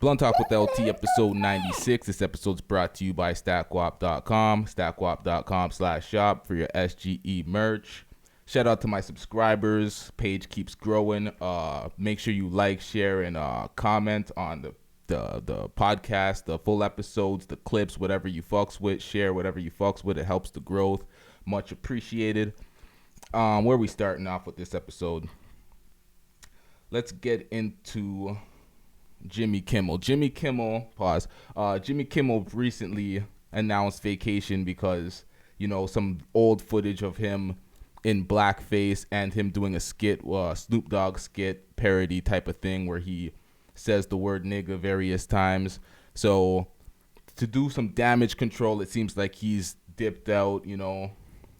Blunt Talk with LT, episode 96. This episode's brought to you by StackWap.com, StackWap.com/shop for your SGE merch. Shout out to my subscribers. Page keeps growing. Make sure you like, share, and comment on the podcast, the full episodes, the clips, whatever you fucks with. Share whatever you fucks with. It helps the growth. Much appreciated. Where are we starting off with this episode? Let's get into Jimmy Kimmel. Jimmy Kimmel recently announced vacation because, you know, some old footage of him in blackface and him doing a skit, Snoop Dogg skit parody type of thing where he says the word nigga various times. So to do some damage control, it seems like he's dipped out, you know,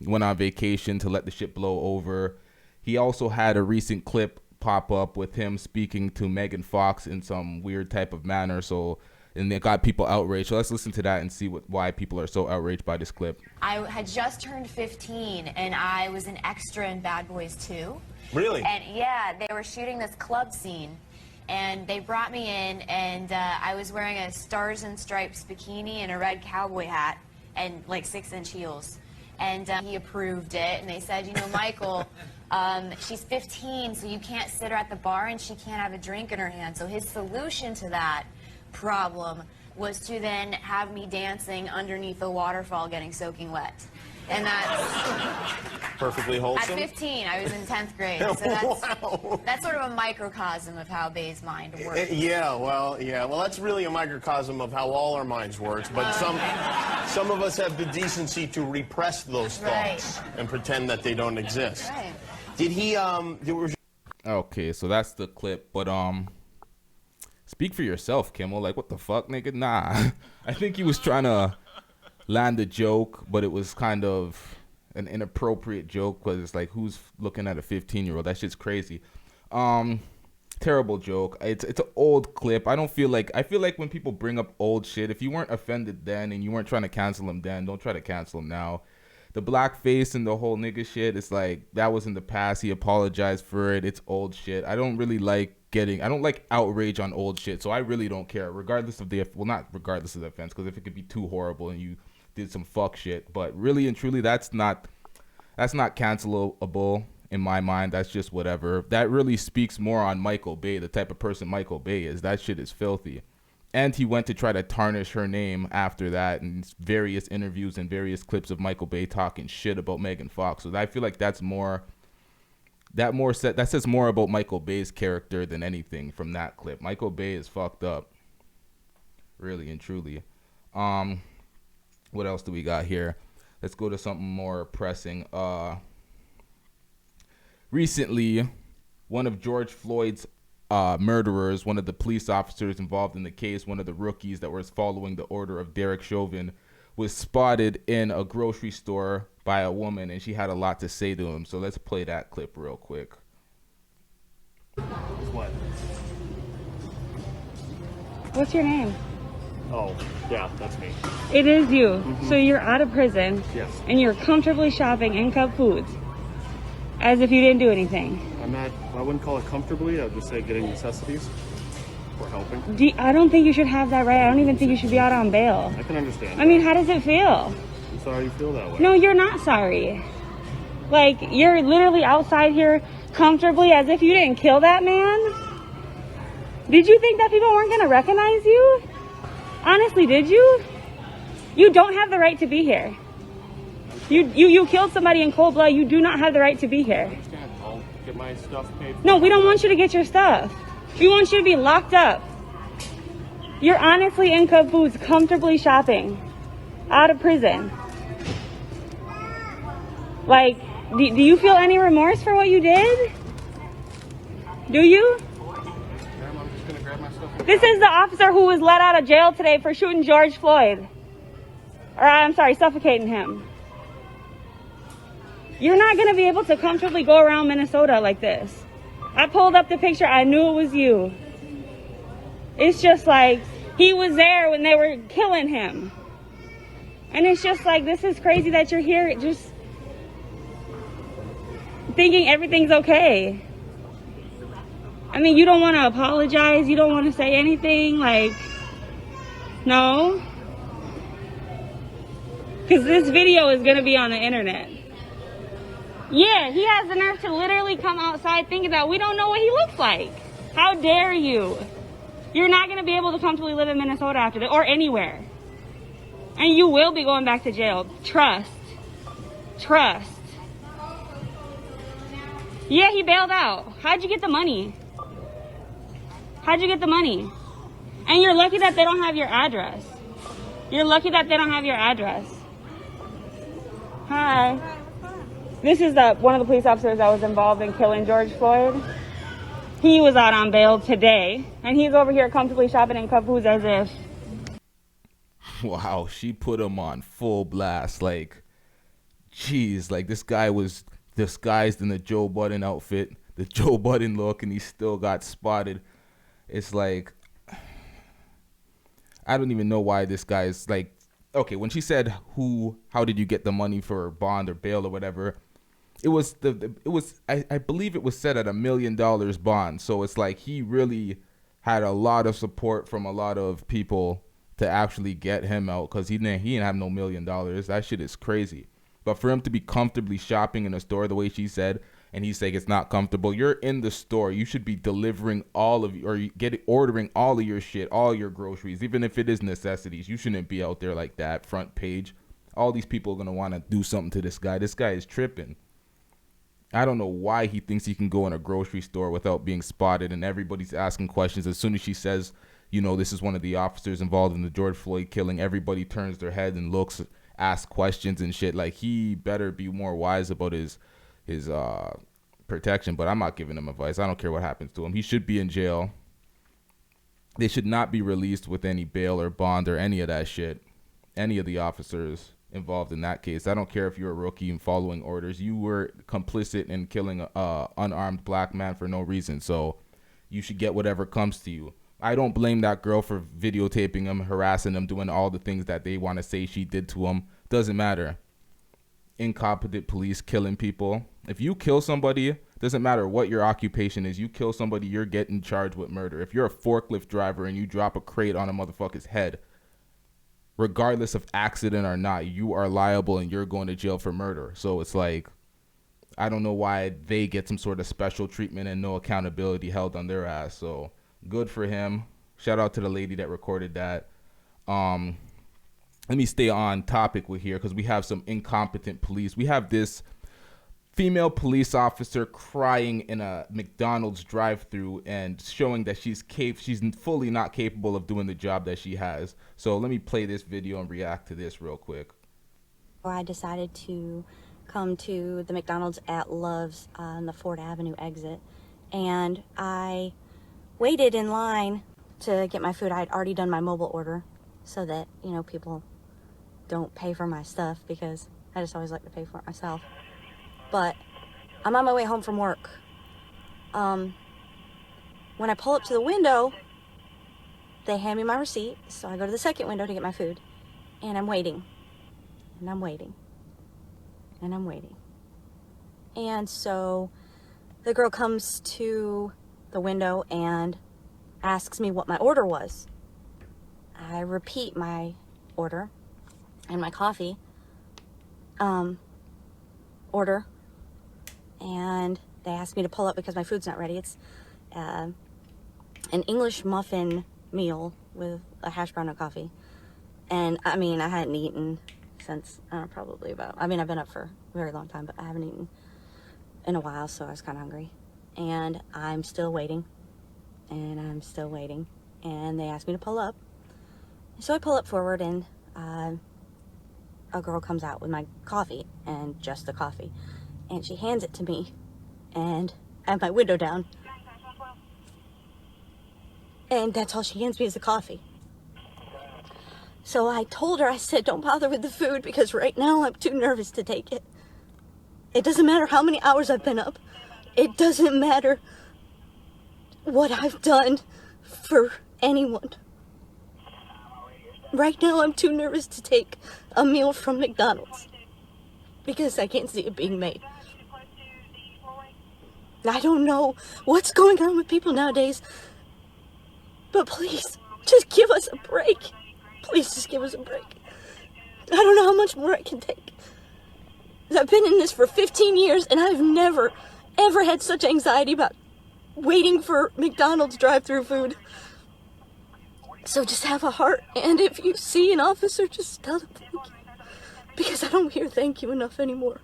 went on vacation to let the shit blow over. He also had a recent clip pop up with him speaking to Megan Fox in some weird type of manner. And it got people outraged. So let's listen to that and see why people are so outraged by this clip. I had just turned 15 and I was an extra in Bad Boys 2. Really? And yeah, they were shooting this club scene and they brought me in and I was wearing a Stars and Stripes bikini and a red cowboy hat and like 6-inch heels. And he approved it and they said, you know, Michael, she's 15, so you can't sit her at the bar and she can't have a drink in her hand. So his solution to that problem was to then have me dancing underneath a waterfall getting soaking wet. And that's perfectly wholesome. At 15, I was in 10th grade. So that's sort of a microcosm of how Bay's mind works. Well, that's really a microcosm of how all our minds works. But some of us have the decency to repress those thoughts and pretend that they don't exist. Right. Did he? Okay, so that's the clip. But speak for yourself, Kimmel. Like, what the fuck, nigga? Nah. I think he was trying to land a joke, but it was kind of an inappropriate joke because it's like, who's looking at a 15-year-old? That shit's crazy. Terrible joke. It's an old clip. I feel like when people bring up old shit, if you weren't offended then and you weren't trying to cancel him then, don't try to cancel him now. The blackface and the whole nigga shit, it's like, that was in the past. He apologized for it. It's old shit. I don't like outrage on old shit, so I really don't care, regardless of not regardless of the offense, because if it could be too horrible and you did some fuck shit, but really and truly, that's not cancelable in my mind. That's just whatever. That really speaks more on Michael Bay, the type of person Michael Bay is. That shit is filthy. And he went to try to tarnish her name after that in various interviews and various clips of Michael Bay talking shit about Megan Fox. So I feel like that says more about Michael Bay's character than anything from that clip. Michael Bay is fucked up, really and truly. What else do we got here? Let's go to something more pressing. Recently, one of George Floyd's murderers, one of the police officers involved in the case, one of the rookies that was following the order of Derek Chauvin, was spotted in a grocery store by a woman, and she had a lot to say to him. So let's play that clip real quick. What? What's your name? Oh, yeah, that's me. It is you. Mm-hmm. So you're out of prison. Yes. And you're comfortably shopping in Cub Foods as if you didn't do anything. I wouldn't call it comfortably. I would just say getting necessities or helping. I don't think you should have that right. I don't even think you should be out on bail. I can understand. I mean, how does it feel? I'm sorry you feel that way. No, you're not sorry. Like, you're literally outside here comfortably as if you didn't kill that man. Did you think that people weren't going to recognize you? Honestly, did you? You don't have the right to be here. You killed somebody in cold blood. You do not have the right to be here. I'll get my stuff paid for. No, we don't want you to get your stuff. We want you to be locked up. You're honestly in Cub Foods comfortably shopping out of prison. Like, do you feel any remorse for what you did? Do you? I'm just gonna grab my stuff. This is the officer who was let out of jail today for shooting George Floyd. Or, I'm sorry, suffocating him. You're not going to be able to comfortably go around Minnesota like this. I pulled up the picture. I knew it was you. It's just like, he was there when they were killing him. And it's just like, this is crazy that you're here just thinking everything's okay. I mean, you don't want to apologize? You don't want to say anything? Like, no? Because this video is going to be on the internet. Yeah, he has the nerve to literally come outside thinking that we don't know what he looks like. How dare you? You're not going to be able to comfortably live in Minnesota after this, or anywhere. And you will be going back to jail. Trust. Trust. Yeah, he bailed out. How'd you get the money? How'd you get the money? And you're lucky that they don't have your address. You're lucky that they don't have your address. Hi. This is one of the police officers that was involved in killing George Floyd. He was out on bail today, and he's over here comfortably shopping in Caboose as if. Wow, she put him on full blast. Like, jeez, like this guy was disguised in the Joe Budden outfit, the Joe Budden look, and he still got spotted. It's like, I don't even know why this guy is like, okay, when she said how did you get the money for bond or bail or whatever, I believe it was set at $1 million bond. So it's like he really had a lot of support from a lot of people to actually get him out, because he didn't have no $1 million. That shit is crazy. But for him to be comfortably shopping in a store the way she said, and he's saying it's not comfortable, you're in the store. You should be delivering ordering all of your shit, all your groceries, even if it is necessities. You shouldn't be out there like that, front page. All these people are going to want to do something to this guy. This guy is tripping. I don't know why he thinks he can go in a grocery store without being spotted, and everybody's asking questions. As soon as she says, you know, this is one of the officers involved in the George Floyd killing, everybody turns their head and looks, asks questions and shit. Like, he better be more wise about his protection. But I'm not giving him advice. I don't care what happens to him. He should be in jail. They should not be released with any bail or bond or any of that shit. Any of the officers involved in that case. I don't care if you're a rookie and following orders. You were complicit in killing a unarmed black man for no reason. So you should get whatever comes to you. I don't blame that girl for videotaping him, harassing him, doing all the things that they want to say she did to him. Doesn't matter. Incompetent police killing people. If you kill somebody, doesn't matter what your occupation is. You kill somebody, you're getting charged with murder. If you're a forklift driver and you drop a crate on a motherfucker's head, regardless of accident or not, you are liable and you're going to jail for murder. So it's like, I don't know why they get some sort of special treatment and no accountability held on their ass. So good for him. Shout out to the lady that recorded that. Let me stay on topic with here, because we have some incompetent police. We have this female police officer crying in a McDonald's drive-thru and showing that she's fully not capable of doing the job that she has. So let me play this video and react to this real quick. I decided to come to the McDonald's at Love's on the Ford Avenue exit, and I waited in line to get my food. I had already done my mobile order so that, you know, people don't pay for my stuff, because I just always like to pay for it myself. But I'm on my way home from work. When I pull up to the window, they hand me my receipt, so I go to the second window to get my food, and I'm waiting, and I'm waiting, and I'm waiting. And so the girl comes to the window and asks me what my order was. I repeat my order and my coffee order, and they asked me to pull up because my food's not ready. It's an English muffin meal with a hash brown and coffee. And I mean, I hadn't eaten since probably about, I mean, I've been up for a very long time, but I haven't eaten in a while, so I was kind of hungry. And I'm still waiting, and I'm still waiting, and they asked me to pull up. So I pull up forward, and a girl comes out with my coffee, and just the coffee, and she hands it to me, and I have my window down, and that's all she hands me is the coffee. So I told her, I said, don't bother with the food, because right now I'm too nervous to take it. It doesn't matter how many hours I've been up. It doesn't matter what I've done for anyone. Right now I'm too nervous to take a meal from McDonald's because I can't see it being made. I don't know what's going on with people nowadays, but please, just give us a break. Please just give us a break. I don't know how much more I can take. I've been in this for 15 years, and I've never, ever had such anxiety about waiting for McDonald's drive-thru food. So just have a heart, and if you see an officer, just tell them thank you. Because I don't hear thank you enough anymore.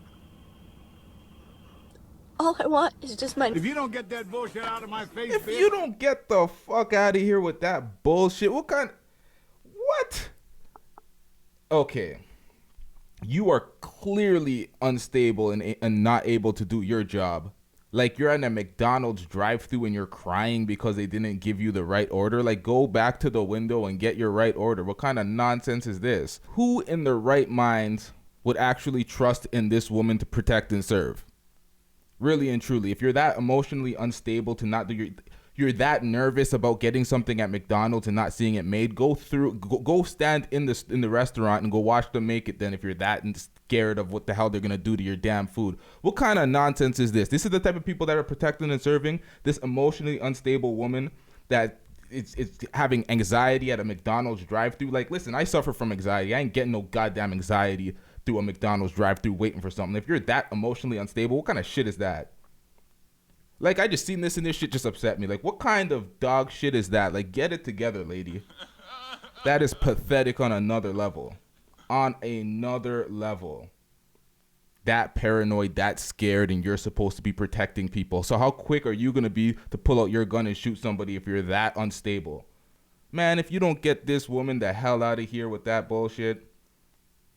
All I want is just my... If you don't get that bullshit out of my face, If you don't get the fuck out of here with that bullshit, what? Okay. You are clearly unstable and not able to do your job. Like, you're at a McDonald's drive-thru and you're crying because they didn't give you the right order. Like, go back to the window and get your right order. What kind of nonsense is this? Who in their right mind would actually trust in this woman to protect and serve? Really and truly, if you're that emotionally unstable to not do you're that nervous about getting something at McDonald's and not seeing it made, go stand in the restaurant and go watch them make it then, if you're that scared of what the hell they're gonna do to your damn food. What kind of nonsense is this? This is the type of people that are protecting and serving this emotionally unstable woman that it's having anxiety at a McDonald's drive-thru. Like, listen, I suffer from anxiety. I ain't getting no goddamn anxiety through a McDonald's drive-thru waiting for something. If you're that emotionally unstable, what kind of shit is that? Like, I just seen this and this shit just upset me. Like, what kind of dog shit is that? Like, get it together, lady. That is pathetic on another level. On another level. That paranoid, that scared, and you're supposed to be protecting people. So how quick are you going to be to pull out your gun and shoot somebody if you're that unstable? Man, if you don't get this woman the hell out of here with that bullshit,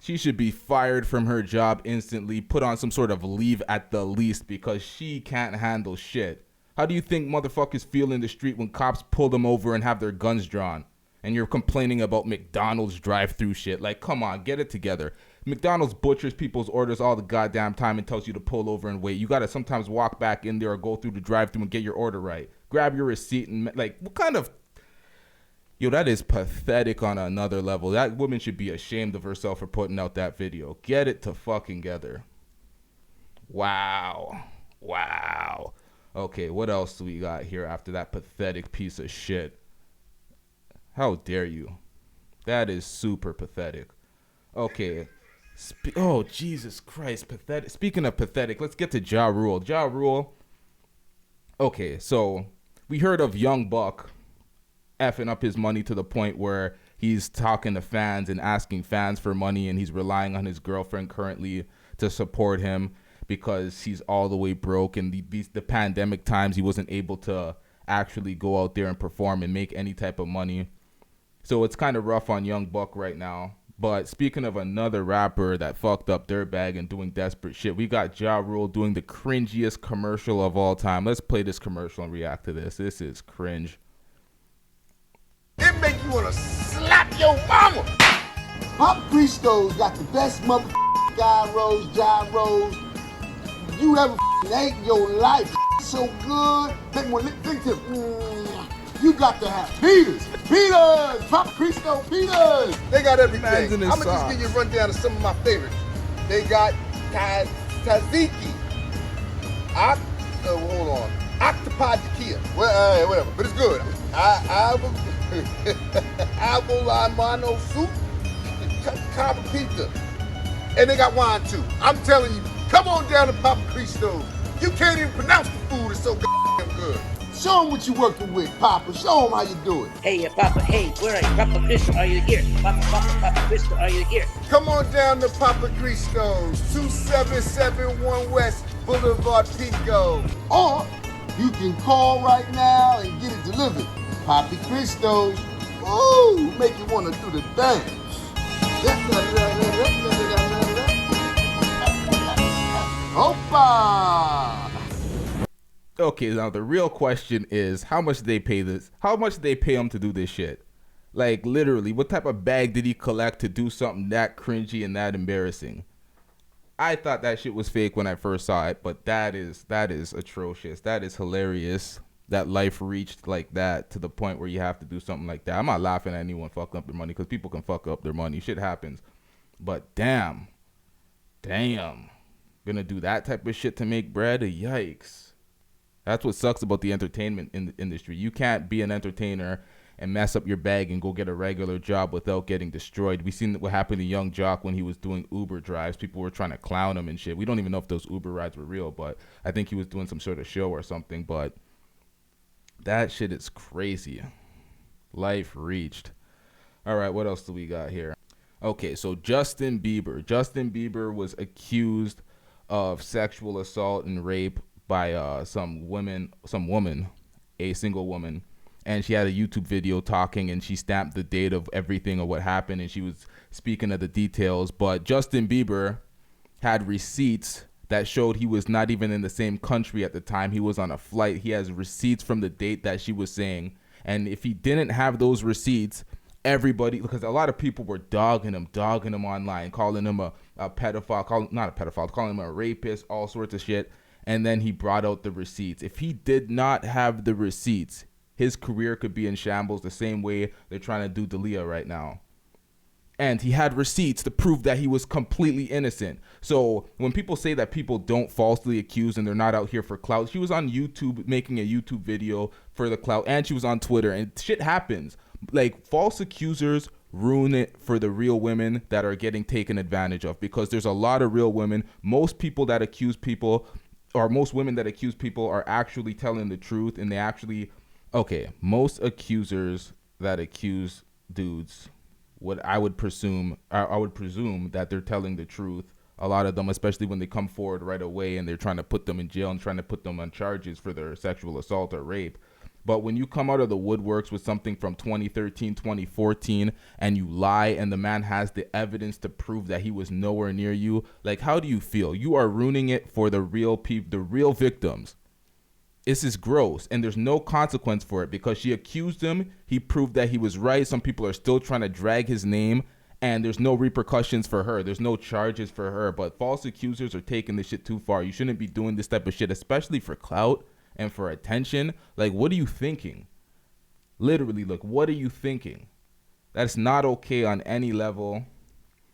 she should be fired from her job instantly, put on some sort of leave at the least, because she can't handle shit. How do you think motherfuckers feel in the street when cops pull them over and have their guns drawn? And you're complaining about McDonald's drive-thru shit. Like, come on, get it together. McDonald's butchers people's orders all the goddamn time and tells you to pull over and wait. You gotta sometimes walk back in there or go through the drive-thru and get your order right. Grab your receipt and, like, what kind of... Yo, that is pathetic on another level. That woman should be ashamed of herself for putting out that video. Get it to fucking together. Wow. Wow. Okay, what else do we got here after that pathetic piece of shit? How dare you? That is super pathetic. Okay. Oh, Jesus Christ. Pathetic. Speaking of pathetic, let's get to Ja Rule. Ja Rule. Okay, so we heard of Young Buck effing up his money to the point where he's talking to fans and asking fans for money, and he's relying on his girlfriend currently to support him because he's all the way broke, and the pandemic times he wasn't able to actually go out there and perform and make any type of money. So it's kind of rough on Young Buck right now. But speaking of another rapper that fucked up their bag and doing desperate shit, we got Ja Rule doing the cringiest commercial of all time. Let's play this commercial and react to this. This is cringe. It make you wanna slap your mama. Pop Christo's got the best motherfucking gyros you ever ate in your life. So good. Make one think to you got to have Peters. Pop Christo Peters. They got everything. In I'm his gonna just give you a rundown of some of my favorites. They got tzatziki. Hold on. Octopi tequila. Well, whatever, but it's good. Abolimano soup, carbon pizza, and they got wine too. I'm telling you, come on down to Papa Christo's. You can't even pronounce the food. It's so goddamn good. Show them what you working with, Papa. Show them how you do it. Hey, Papa. Hey, where are you? Papa Christo, are you here? Papa Christo, are you here? Come on down to Papa Christo's, 2771 West Boulevard, Pico. Or you can call right now and get it delivered. Papa Christo's. Ooh, make you want to do the dance. Opa! Okay, now the real question is, how much did they pay this? How much did they pay him to do this shit? Like, literally, what type of bag did he collect to do something that cringy and that embarrassing? I thought that shit was fake when I first saw it, but that is atrocious. That is hilarious that life reached like that to the point where you have to do something like that. I'm not laughing at anyone fucking up their money, because people can fuck up their money. Shit happens. But damn. Gonna do that type of shit to make bread? Yikes. That's what sucks about the entertainment industry. You can't be an entertainer and mess up your bag and go get a regular job without getting destroyed. We seen what happened to Young Jock when he was doing Uber drives. People were trying to clown him and shit. We don't even know if those Uber rides were real, but I think he was doing some sort of show or something. But that shit is crazy. Life reached. All right, what else do we got here? Okay, so Justin Bieber. Justin Bieber was accused of sexual assault and rape by some woman, a single woman. And she had a YouTube video talking, and she stamped the date of everything of what happened, and she was speaking of the details. But Justin Bieber had receipts that showed he was not even in the same country at the time. He was on a flight. He has receipts from the date that she was saying. And if he didn't have those receipts, everybody, because a lot of people were dogging him online, calling him a pedophile, calling him a rapist, all sorts of shit. And then he brought out the receipts. If he did not have the receipts, his career could be in shambles the same way they're trying to do D'Elia right now. And he had receipts to prove that he was completely innocent. So when people say that people don't falsely accuse and they're not out here for clout, she was on YouTube making a YouTube video for the clout, and she was on Twitter, and shit happens. Like, false accusers ruin it for the real women that are getting taken advantage of, because there's a lot of real women. Most women that accuse people are actually telling the truth, and they actually, most accusers that accuse dudes, I would presume that they're telling the truth. A lot of them, especially when they come forward right away and they're trying to put them in jail and trying to put them on charges for their sexual assault or rape. But when you come out of the woodworks with something from 2013, 2014, and you lie, and the man has the evidence to prove that he was nowhere near you, like, how do you feel? You are ruining it for the real people, the real victims. This is gross, and there's no consequence for it, because she accused him. He proved that he was right. Some people are still trying to drag his name, and there's no repercussions for her. There's no charges for her. But false accusers are taking this shit too far. You shouldn't be doing this type of shit, especially for clout and for attention. Like, what are you thinking? Literally, look, what are you thinking? That's not okay on any level.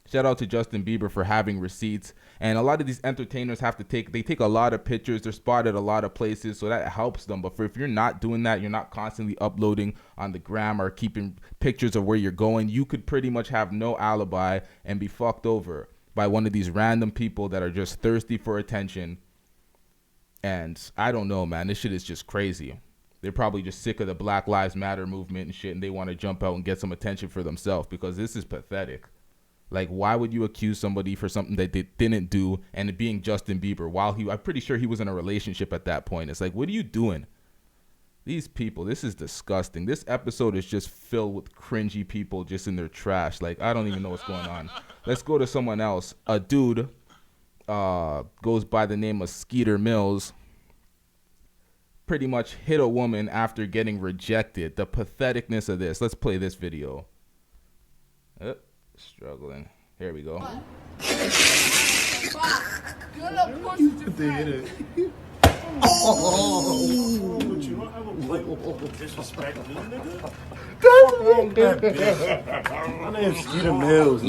Shout out to Justin Bieber for having receipts. And a lot of these entertainers they take a lot of pictures. They're spotted a lot of places, so that helps them. But if you're not doing that, you're not constantly uploading on the gram or keeping pictures of where you're going, you could pretty much have no alibi and be fucked over by one of these random people that are just thirsty for attention. And I don't know, man. This shit is just crazy. They're probably just sick of the Black Lives Matter movement and shit, and they want to jump out and get some attention for themselves, because this is pathetic. Like, why would you accuse somebody for something that they didn't do, and it being Justin Bieber I'm pretty sure he was in a relationship at that point. It's like, what are you doing? These people, this is disgusting. This episode is just filled with cringy people just in their trash. Like, I don't even know what's going on. Let's go to someone else. A dude goes by the name of Skeeter Mills. Pretty much hit a woman after getting rejected. The patheticness of this. Let's play this video. Struggling. Here we go. My name's Skeeter Mills.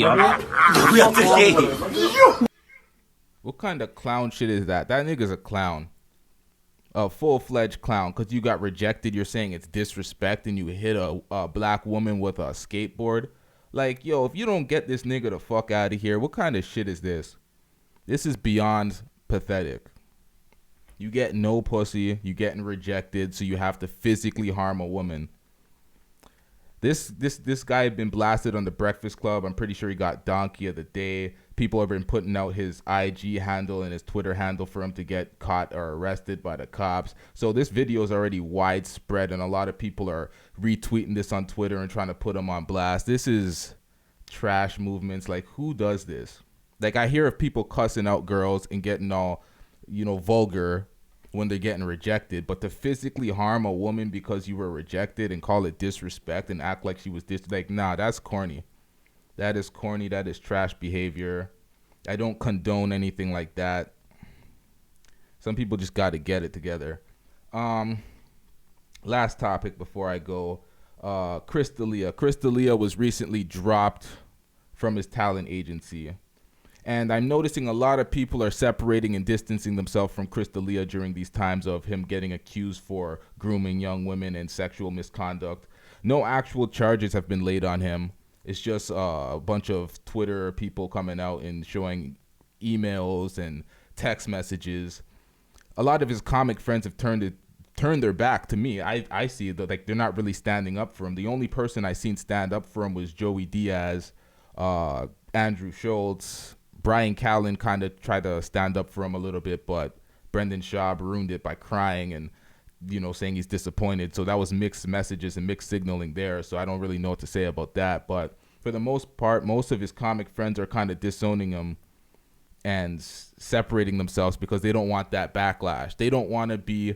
What kind of clown shit is that? That nigga's a clown. A full-fledged clown. Because you got rejected, you're saying it's disrespect, and you hit a black woman with a skateboard. Like, yo, if you don't get this nigga the fuck out of here, what kind of shit is this? This is beyond pathetic. You get no pussy, you getting rejected, so you have to physically harm a woman. This guy had been blasted on the Breakfast Club. I'm pretty sure he got Donkey of the Day. People have been putting out his IG handle and his Twitter handle for him to get caught or arrested by the cops. So this video is already widespread, and a lot of people are retweeting this on Twitter and trying to put him on blast. This is trash movements. Like, who does this? Like, I hear of people cussing out girls and getting all, vulgar when they're getting rejected, but to physically harm a woman because you were rejected and call it disrespect and act like she was nah, that's corny. That is corny. That is trash behavior. I don't condone anything like that. Some people just got to get it together. Last topic before I go. Chris D'Elia. Chris D'Elia was recently dropped from his talent agency. And I'm noticing a lot of people are separating and distancing themselves from Chris D'Elia during these times of him getting accused for grooming young women and sexual misconduct. No actual charges have been laid on him. It's just a bunch of Twitter people coming out and showing emails and text messages. A lot of his comic friends have turned their back to me. I see that like they're not really standing up for him. The only person I seen stand up for him was Joey Diaz, Andrew Schultz. Brian Callen kind of tried to stand up for him a little bit, but Brendan Schaub ruined it by crying and, you know, saying he's disappointed. So that was mixed messages and mixed signaling there. So I don't really know what to say about that. But for the most part, most of his comic friends are kind of disowning him and separating themselves because they don't want that backlash. They don't want to be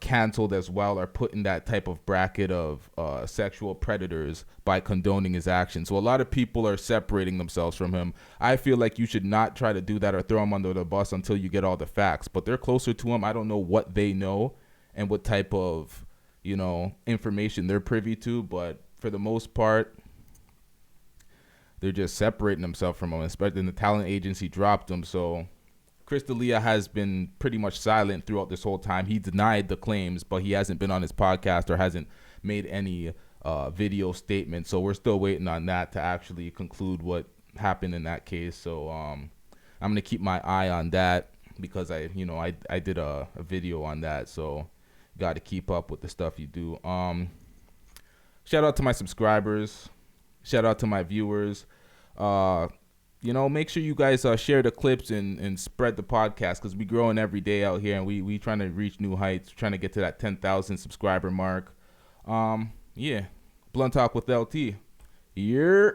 canceled as well or put in that type of bracket of sexual predators by condoning his actions. So a lot of people are separating themselves from him. I feel like you should not try to do that or throw him under the bus until you get all the facts. But they're closer to him. I don't know what they know and what type of, you know, information they're privy to. But for the most part, they're just separating themselves from him. Especially the talent agency dropped him. So Chris D'Elia has been pretty much silent throughout this whole time. He denied the claims, but he hasn't been on his podcast or hasn't made any video statement. So we're still waiting on that to actually conclude what happened in that case. So I'm going to keep my eye on that because I did a video on that. So got to keep up with the stuff you do. Shout out to my subscribers. Shout out to my viewers. You know, make sure you guys share the clips and spread the podcast because we growing every day out here and we trying to reach new heights. We're trying to get to that 10,000 subscriber mark. Yeah. Blunt Talk with LT. Yeah.